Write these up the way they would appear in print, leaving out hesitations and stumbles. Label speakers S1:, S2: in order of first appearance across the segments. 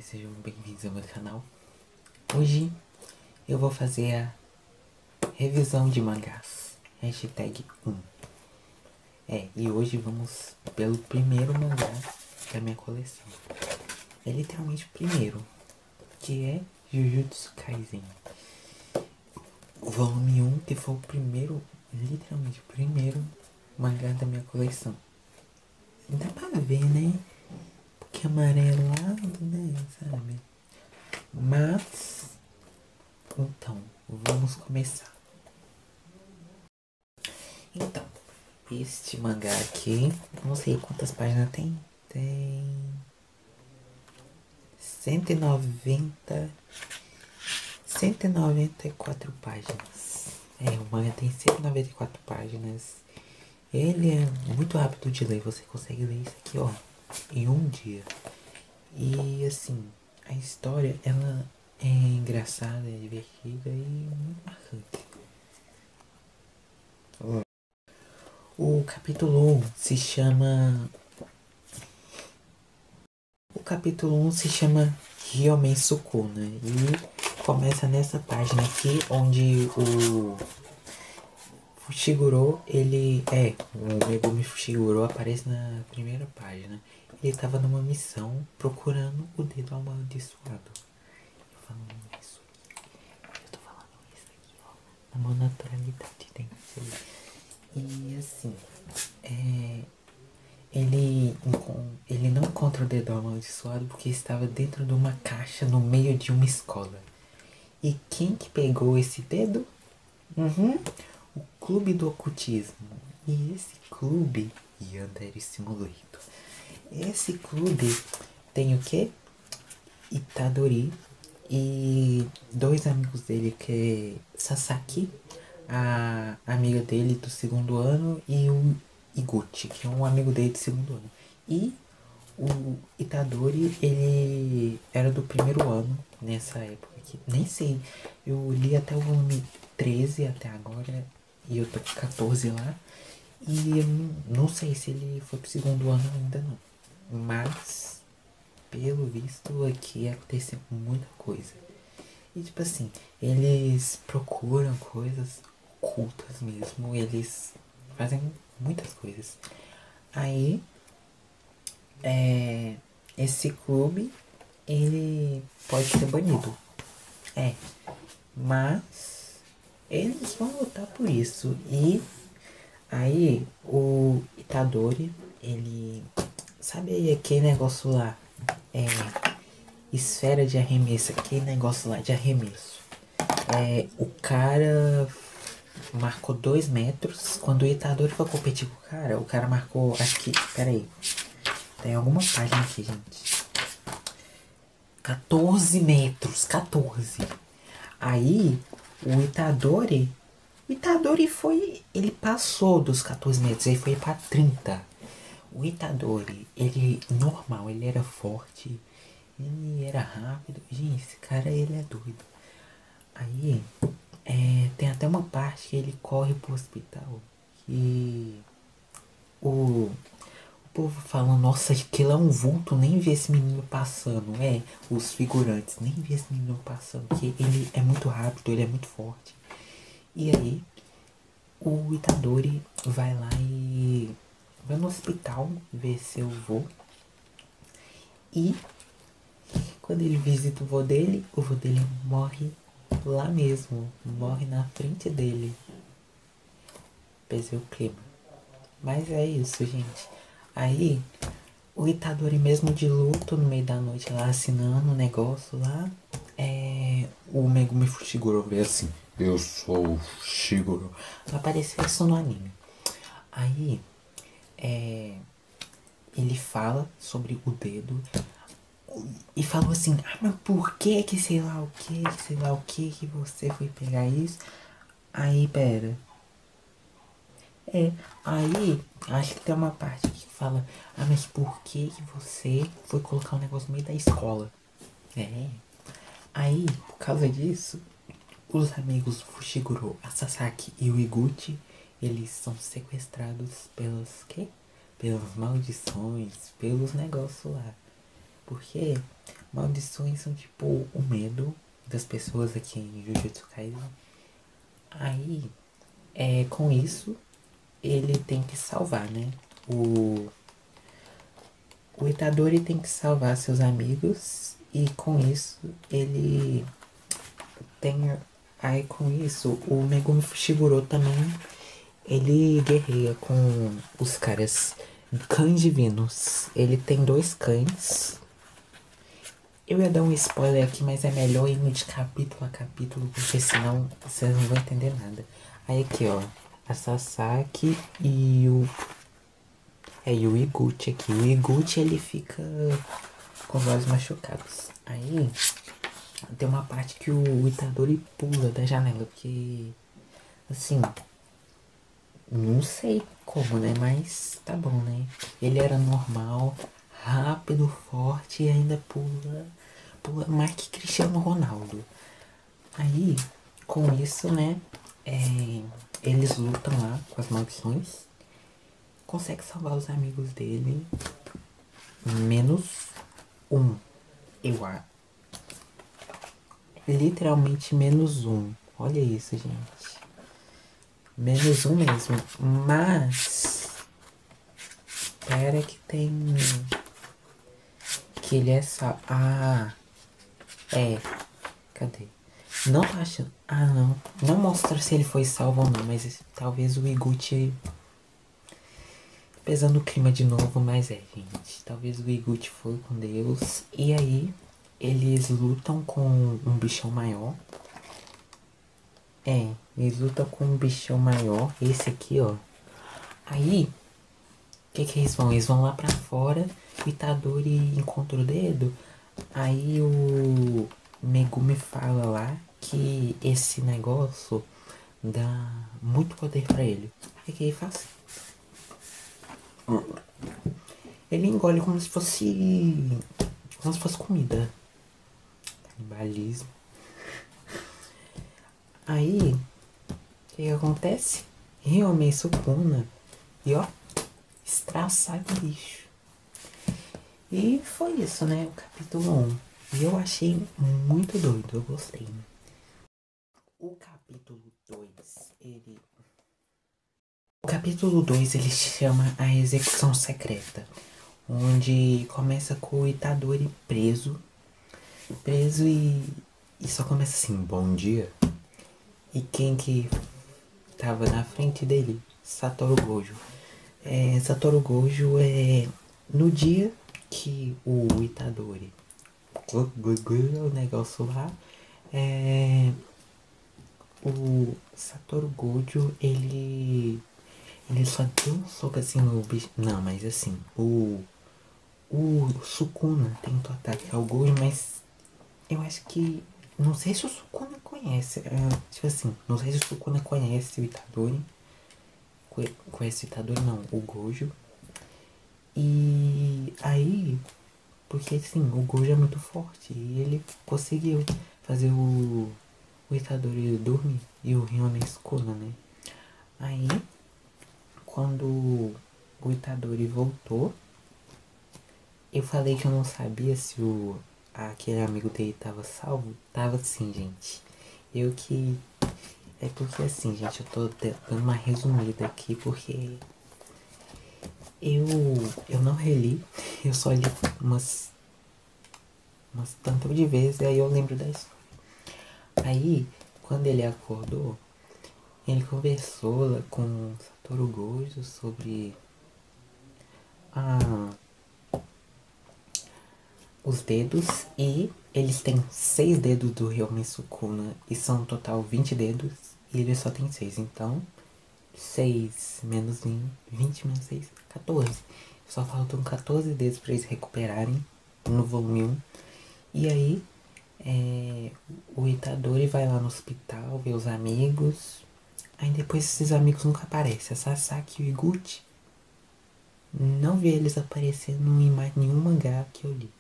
S1: Sejam bem-vindos ao meu canal. Hoje eu vou fazer a revisão de mangás. Hashtag 1. E hoje vamos pelo primeiro mangá da minha coleção. É literalmente o primeiro, que é Jujutsu Kaisen. O volume 1, que foi o primeiro, literalmente o primeiro mangá da minha coleção. Dá pra ver, né? Porque é amarelado, né? Sabe? Mas, então, vamos começar. Então, este mangá aqui, não sei quantas páginas tem. Tem 194 páginas. O mangá tem 194 páginas. Ele é muito rápido de ler, você consegue ler isso aqui, ó, em um dia. E assim, a história, ela é engraçada, é divertida e muito marcante. O capítulo 1 se chama... O capítulo 1 se chama Hyomen Sukuna. E começa nessa página aqui, onde o Fushiguro, o Megumi Fushiguro aparece na primeira página. Ele estava numa missão procurando o dedo amaldiçoado. Eu tô falando isso aqui, ó, na mão naturalidade, tem que ser. E assim, ele não encontra o dedo amaldiçoado porque estava dentro de uma caixa no meio de uma escola. E quem que pegou esse dedo? O Clube do Ocultismo. E esse clube, Yandere Simulator. Esse clube tem o que? Itadori e dois amigos dele, que é Sasaki, a amiga dele do segundo ano, e o Iguchi, que é um amigo dele do segundo ano. E o Itadori, ele era do primeiro ano nessa época aqui. Nem sei, eu li até o volume 13 até agora e eu tô com 14 lá. E eu não sei se ele foi pro segundo ano ainda não. Mas, pelo visto, aqui aconteceu muita coisa. E tipo assim, eles procuram coisas ocultas mesmo. Eles fazem muitas coisas. Aí, esse clube, ele pode ser banido. Mas eles vão lutar por isso. E aí o Itadori, ele... Sabe aí aquele negócio lá? Esfera de arremesso. Aquele negócio lá de arremesso. O cara marcou 2 metros. Quando o Itadori foi competir com o cara marcou... Acho que... Pera aí. Tem alguma página aqui, gente. 14 metros. 14. Aí, o Itadori foi... Ele passou dos 14 metros. Ele foi pra 30. O Itadori, ele... Normal, ele era forte. Ele era rápido. Gente, esse cara, ele é doido. Aí, tem até uma parte que ele corre pro hospital. Que... O povo fala, nossa, aquilo é um vulto, nem vê esse menino passando. Os figurantes, nem vê esse menino passando. Porque ele é muito rápido, ele é muito forte. E aí, o Itadori vai lá e... vai no hospital ver seu vô. E quando ele visita o vô dele morre lá mesmo. Morre na frente dele. Pesei o clima. Mas é isso, gente. Aí, o Itadori mesmo de luto, no meio da noite lá, assinando o negócio lá, o Megumi Fushiguro veio assim, eu sou o Shiguro. Apareceu isso no anime. Aí, ele fala sobre o dedo e falou assim, mas por que sei lá o que você foi pegar isso? Aí, pera. Aí, acho que tem uma parte que fala, mas por que você foi colocar um negócio no meio da escola? Aí, por causa disso, os amigos Fushiguro, a Sasaki e o Iguchi, eles são sequestrados pelas maldições, pelos negócios lá. Porque maldições são tipo o medo das pessoas aqui em Jujutsu Kaisen. Aí, com isso, ele tem que salvar, né? O Itadori tem que salvar seus amigos e com isso ele tem. Aí com isso o Megumi Fushiguro também ele guerreia com os caras cães divinos. Ele tem dois cães. Eu ia dar um spoiler aqui, mas é melhor ir de capítulo a capítulo, porque senão vocês não vão entender nada. Aí aqui ó, a Sasaki e o Iguchi aqui. O Iguchi ele fica com os olhos machucados. Aí tem uma parte que o Itadori pula da janela, porque assim, não sei como, né? Mas tá bom, né? Ele era normal, rápido, forte e ainda pula mais que Cristiano Ronaldo. Aí, com isso, né? Eles lutam lá com as maldições. Consegue salvar os amigos dele. Menos um. Eu acho. Literalmente menos um. Olha isso, gente. Menos um mesmo. Mas. Espera que tem. Que ele é só. Ah. Cadê? Não tô achando. Ah, não. Não mostra se ele foi salvo ou não. Mas talvez o Iguchi. Pesando o clima de novo, mas gente. Talvez o Iguchi foi com Deus. E aí. Eles lutam com um bichão maior. Eles lutam com um bichão maior. Esse aqui, ó. Aí, o que eles vão? Eles vão lá pra fora. O Itadori encontra o dedo. Aí o Megumi fala lá que esse negócio dá muito poder pra ele. Aí que ele faz? Ele engole como se fosse. Como se fosse comida. Canibalismo. Aí, o que acontece? Realmente Sukuna. E ó, estraçar o bicho. E foi isso, né? O capítulo 1. E eu achei muito doido, eu gostei. O capítulo 2, ele. O capítulo 2 ele chama A Execução Secreta. Onde começa com o Itadori preso. Preso e só começa assim, bom dia. E quem que tava na frente dele? Satoru Gojo. Satoru Gojo é no dia que o Itadori o negócio lá o Satoru Gojo ele só deu um soco assim no bicho. Não, mas assim, o Sukuna tentou atacar o Gojo, mas eu acho que não sei se o Sukuna conhece. Tipo assim, não sei se o Sukuna conhece o Itadori. Conhece o Itadori não, o Gojo. E aí, porque assim, o Gojo é muito forte e ele conseguiu fazer o Itadori dormir e o Ryunen Sukuna, né? Aí, quando o Itadori voltou, eu falei que eu não sabia se aquele amigo dele tava salvo. Tava sim, gente. Eu que... É porque assim, gente, eu tô dando uma resumida aqui porque eu não reli, eu só li umas tantas de vezes, aí eu lembro da história. Aí, quando ele acordou, ele conversou lá com Satoru Gojo sobre os dedos e eles têm 6 dedos do Ryumen Sukuna e são no total 20 dedos e ele só tem 6, então 6 menos 20 menos 6, 14. Só faltam 14 dedos para eles recuperarem no volume 1. E aí o Itadori vai lá no hospital ver os amigos. Aí depois esses amigos nunca aparecem. A Sasaki e o Iguchi não vi eles aparecendo em mais nenhum mangá que eu li.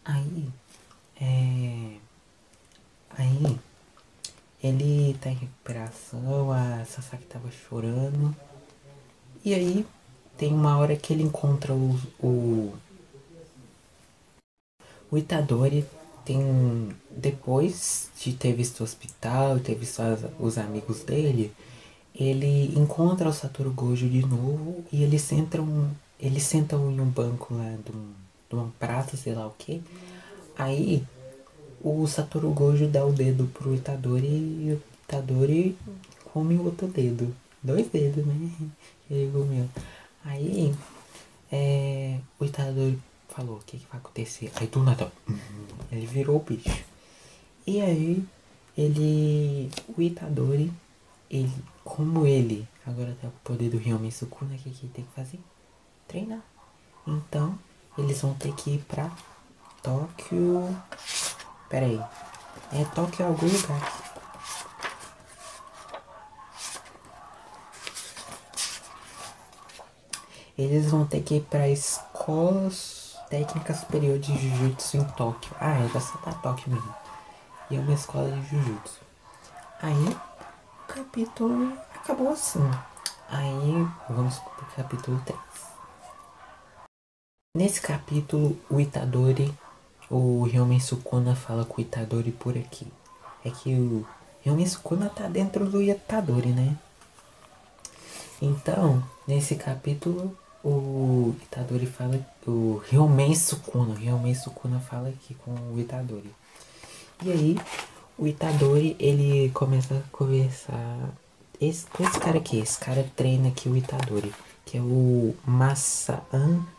S1: Aí ele tá em recuperação, a Sasaki tava chorando. E aí tem uma hora que ele encontra o O Itadori tem. Depois de ter visto o hospital, ter visto os amigos dele, ele encontra o Satoru Gojo de novo e eles sentam em um banco lá de uma praça, sei lá o que. Aí o Satoru Gojo dá o dedo pro Itadori e o Itadori come o outro dedo. Dois dedos, né? Ele comeu. Aí o Itadori falou, o que vai acontecer? Aí do nada, ele virou o bicho. E aí, o Itadori, como ele agora tá com o poder do Ryumen Sukuna, o que ele tem que fazer? Treinar. Então, eles vão ter que ir pra Tóquio. Pera aí. É Tóquio em algum lugar. Eles vão ter que ir pra escolas técnicas superiores de Jiu-Jitsu em Tóquio. Ah, já só tá Tóquio mesmo. E é uma escola de Jiu-Jitsu. Aí, o capítulo acabou assim. Aí, vamos pro capítulo 3. Nesse capítulo, o Ryumen Sukuna fala com o Itadori por aqui. É que o Ryumen Sukuna tá dentro do Itadori, né? Então, nesse capítulo, o Itadori fala, o Ryumen Sukuna fala aqui com o Itadori. E aí, o Itadori, ele começa a conversar com esse cara aqui. Esse cara treina aqui o Itadori, que é o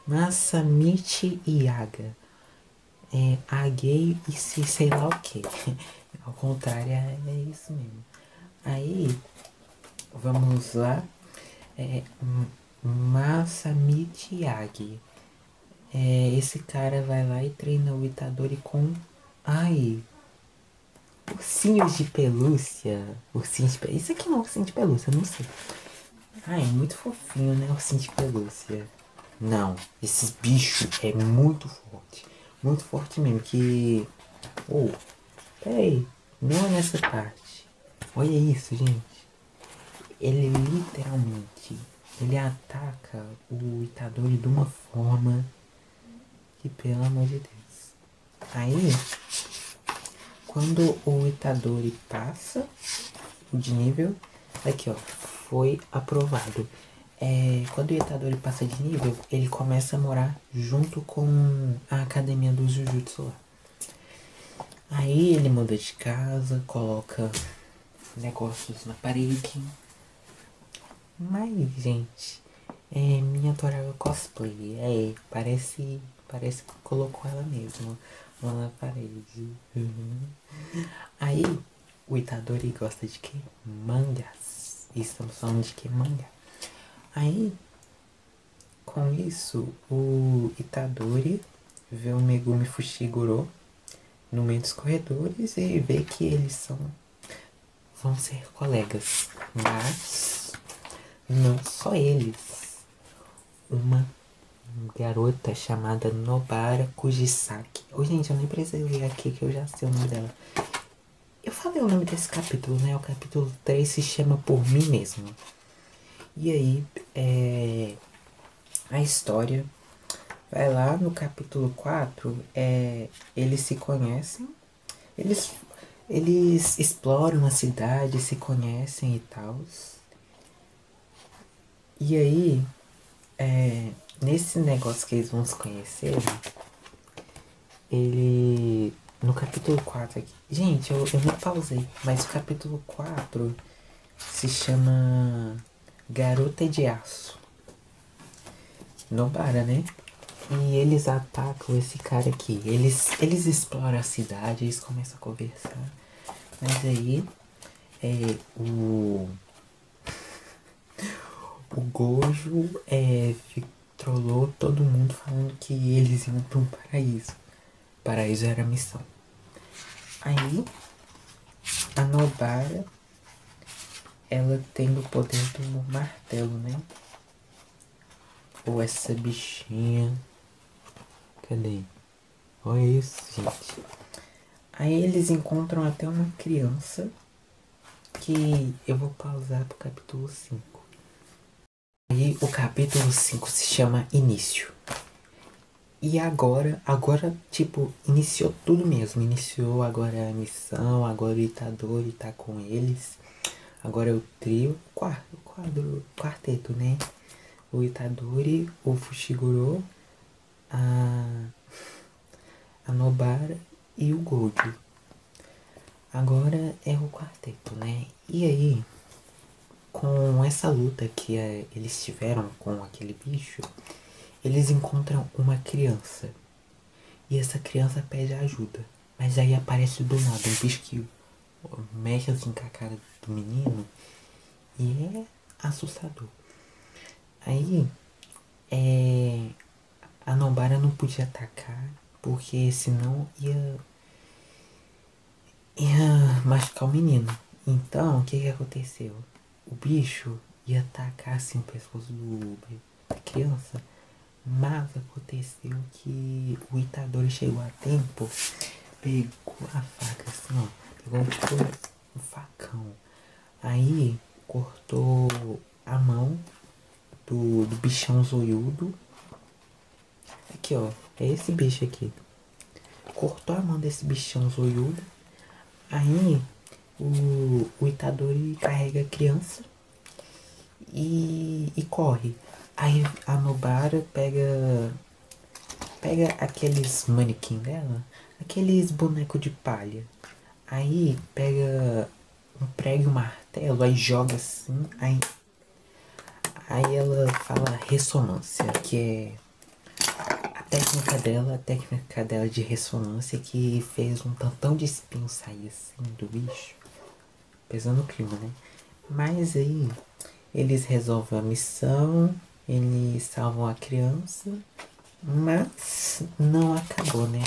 S1: Masamichi Yaga. É Agei e se sei lá o que. Ao contrário, é isso mesmo. Aí, vamos lá. Masamichi Yagi. Esse cara vai lá e treina o Itadori com... Ai, ursinhos de pelúcia. Ursinhos de pelúcia. Isso aqui não é ursinho de pelúcia, eu não sei. Ai, é muito fofinho, né? Ursinho de pelúcia. Não, esses bichos é muito forte. Muito forte mesmo. Que... Oh, peraí. Não é nessa parte. Olha isso, gente. Ele literalmente... Ele ataca o Itadori de uma forma... Que pelo amor de Deus. Aí... Quando o Itadori passa de nível, aqui ó, foi aprovado. Quando o Itadori passa de nível, ele começa a morar junto com a academia do Jujutsu lá. Aí ele muda de casa, coloca negócios na parede. Mas, gente, minha adorável cosplay. Parece que colocou ela mesma lá na parede. Aí, o Itadori gosta de que? Mangás. Estamos falando de que? Mangá. Aí, com isso, o Itadori vê o Megumi Fushiguro no meio dos corredores e vê que eles vão ser colegas. Mas, não só eles. Uma garota chamada Nobara Kujisaki. Gente, eu nem preciso ler aqui que eu já sei o nome dela. Eu falei o nome desse capítulo, né? O capítulo 3 se chama Por Mim Mesmo. E aí, a história vai lá no capítulo 4, eles se conhecem, eles exploram a cidade, se conhecem e tal. E aí, nesse negócio que eles vão se conhecer, no capítulo 4 aqui. Gente, eu nem pausei, mas o capítulo 4 se chama Garota de Aço. Nobara, né? E eles atacam esse cara aqui. Eles exploram a cidade, eles começam a conversar. Mas aí, o Gojo trollou todo mundo falando que eles iam para um paraíso. O paraíso era a missão. Aí, a Nobara, ela tem o poder do martelo, né? Ou essa bichinha. Cadê? Olha isso, gente. Aí eles encontram até uma criança que eu vou pausar pro capítulo 5. Aí o capítulo 5 se chama Início. E agora, tipo, iniciou tudo mesmo. Iniciou agora a missão, agora o Itadori tá com eles. Agora é o trio, quarteto, né? O Itadori, o Fushiguro, a, a Nobara e o Gojo. Agora é o quarteto, né? E aí, com essa luta que eles tiveram com aquele bicho, eles encontram uma criança. E essa criança pede ajuda. Mas aí aparece do nada um bicho que mexe assim com a cara do menino. E é assustador. Aí, a Nobara não podia atacar, porque senão ia machucar o menino. Então, o que que aconteceu? O bicho ia atacar assim o pescoço da criança, mas aconteceu que o Itadori chegou a tempo, pegou a faca assim, ó, pegou tipo um facão. Aí cortou a mão do bichão zoiudo. Aqui, ó, é esse bicho aqui. Cortou a mão desse bichão zoiudo. Aí o Itadori carrega a criança e corre. Aí a Nobara pega aqueles manequim dela, aqueles bonecos de palha. Aí pega um prego e um martelo, aí joga assim, aí ela fala ressonância, que é a técnica dela de ressonância que fez um tantão de espinho sair assim do bicho, pesando o clima, né? Mas aí eles resolvem a missão, eles salvam a criança, mas não acabou, né?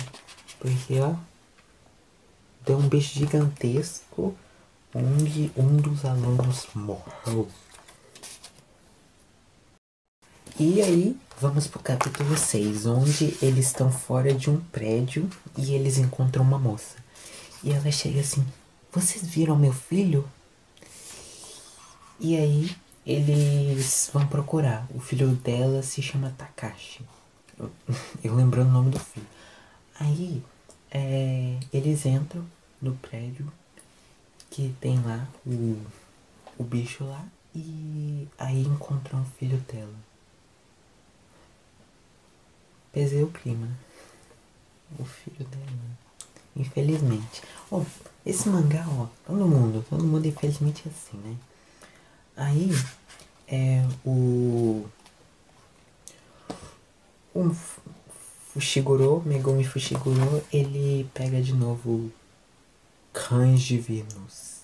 S1: Porque ó, deu um bicho gigantesco onde um dos alunos morreu. E aí, vamos pro capítulo 6, onde eles estão fora de um prédio e eles encontram uma moça. E ela chega assim: vocês viram meu filho? E aí, eles vão procurar. O filho dela se chama Takashi. Eu lembrando o nome do filho. Aí, eles entram no prédio que tem lá o bicho lá. E aí encontram o filho dela. Pesei o clima. O filho dela. Infelizmente. Ó, esse mangá, ó, todo mundo infelizmente é assim, né? Aí, o Fushiguro, Megumi Fushiguro, ele pega de novo cães divinos.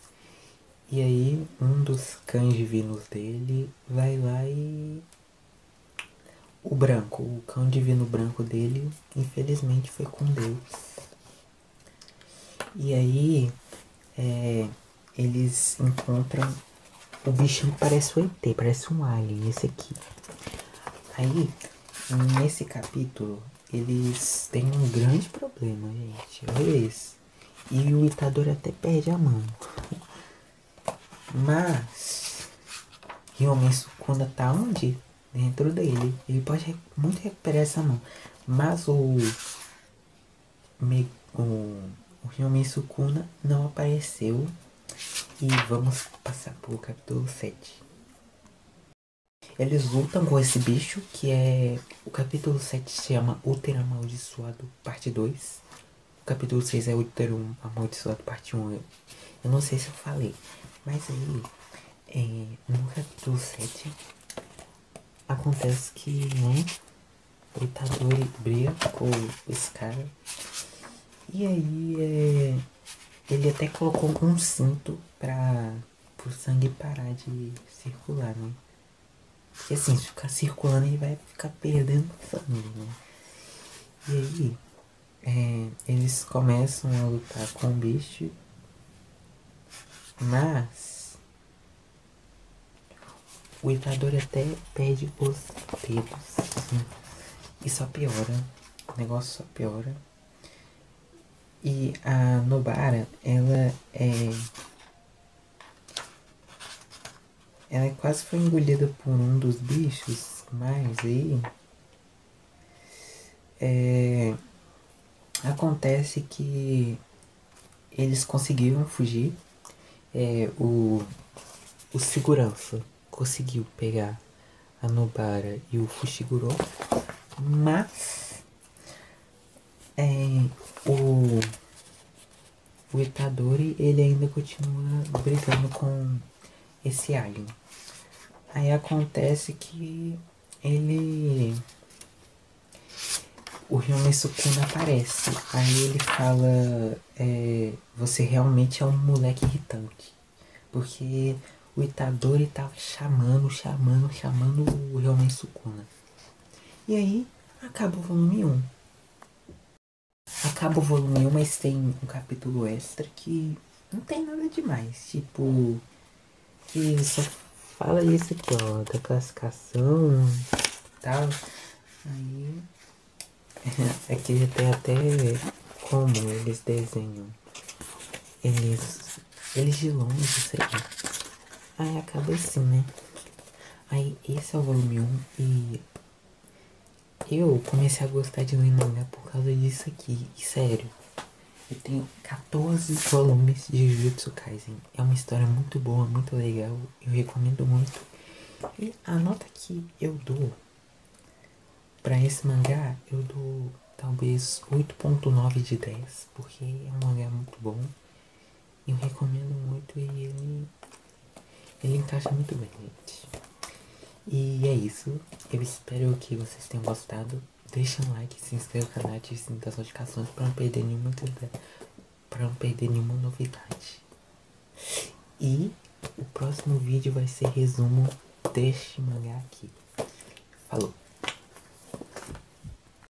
S1: E aí, um dos cães divinos dele vai lá e... o cão divino branco dele, infelizmente foi com Deus. E aí, eles encontram o bichinho que parece um ET, parece um alien, esse aqui. Aí, nesse capítulo, eles têm um grande problema, gente. Olha isso. E o Itadori até perde a mão. Mas, Ryomen Sukuna tá onde? Dentro dele. Ele pode muito recuperar essa mão. Mas o Ryomen Sukuna não apareceu. E vamos passar pro capítulo 7. Eles lutam com esse bicho, que é... O capítulo 7 se chama Útero Amaldiçoado, parte 2. O capítulo 6 é Útero Amaldiçoado, parte 1. Eu não sei se eu falei. Mas aí, no capítulo 7, acontece que, né, o Itadori briga com esse cara. E aí, ele até colocou um cinto pro sangue parar de circular, né? Porque assim, se ficar circulando, ele vai ficar perdendo sangue, né? E aí, eles começam a lutar com o bicho, mas o Itadori até perde os dedos, assim, e só piora, o negócio só piora. E a Nobara, ela quase foi engolida por um dos bichos, mas aí Acontece que eles conseguiram fugir. O segurança conseguiu pegar a Nobara e o Fushiguro, mas o Itadori ele ainda continua brigando com esse alien. Aí acontece que o Ryoma Sukuna aparece. Aí ele fala, você realmente é um moleque irritante. Porque o Itadori tava chamando o Ryoma Sukuna. E aí acaba o volume 1. Acaba o volume 1, mas tem um capítulo extra que não tem nada demais. Tipo, que só fala isso aqui, ó, da classificação e tal. Aí aqui tem até como eles desenham. Eles de longe, sei lá. Aí acaba assim, né? Aí esse é o volume 1 e eu comecei a gostar de ler mangá por causa disso aqui. E sério, eu tenho 14 volumes de Jujutsu Kaisen. É uma história muito boa, muito legal. Eu recomendo muito. E a nota que eu dou pra esse mangá, eu dou talvez 8,9 de 10. Porque é um mangá muito bom. Eu recomendo muito e ele encaixa muito bem, gente. E é isso. Eu espero que vocês tenham gostado. Deixa um like, se inscreva no canal e ative o sininho das notificações para não perder nenhuma novidade. E o próximo vídeo vai ser resumo deste mangá aqui. Falou!